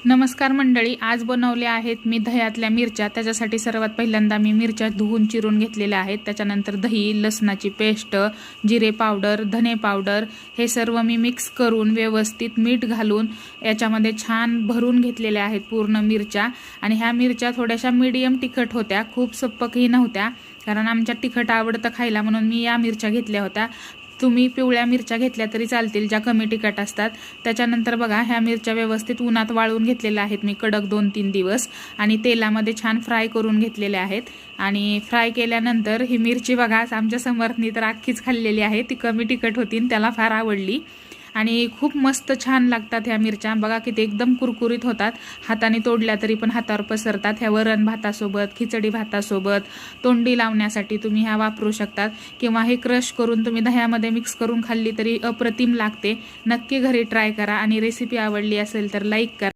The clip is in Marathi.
नमस्कार मंडळी, आज बनवले आहेत मी दह्यातल्या मिरच्या। त्याच्यासाठी सर्वात पहिल्यांदा मी मिरच्या धुवून चिरून घेतलेल्या आहेत। त्याच्यानंतर दही, लसणाची पेस्ट, जिरे पावडर, धने पावडर हे सर्व मी मिक्स करून व्यवस्थित मीठ घालून याच्यामध्ये छान भरून घेतलेल्या आहेत पूर्ण मिरच्या। आणि ह्या मिरच्या थोड्याशा मीडियम तिखट होत्या, खूप सप्पकही नव्हत्या, कारण आमच्या तिखट आवडतं खायला म्हणून मी या मिरच्या घेतल्या होत्या। तुम्ही पिवळ्या मिरच्या घेतल्या तरी चालतील, ज्या कमी तिखट असतात। त्याच्यानंतर बघा, ह्या मिरच्या व्यवस्थित उन्हात वाळून घेतलेल्या आहेत मी कडक 2-3 दिवस, आणि तेलामध्ये छान फ्राय करून घेतलेल्या आहेत। आणि फ्राय केल्यानंतर ही मिरची बघा, आमच्या समर्थनी तर अख्खीच खाल्लेली आहे, ती कमी तिखट होती आणि त्याला फार आवडली। आणि खूप मस्त छान लागतात ह्या मिरच्या, बघा किती एकदम कुरकुरीत होतात, हाताने तोडल्या तरी पण हातावर पसरतात। ह्या वरण भातासोबत, खिचडी भातासोबत, तोंडी लावण्यासाठी तुम्ही ह्या वापरू शकतात, किंवा हे क्रश करून तुम्ही दह्यामध्ये मिक्स करून खाल्ली तरी अप्रतिम लागते। नक्की घरी ट्राय करा, आणि रेसिपी आवडली असेल तर लाईक करा।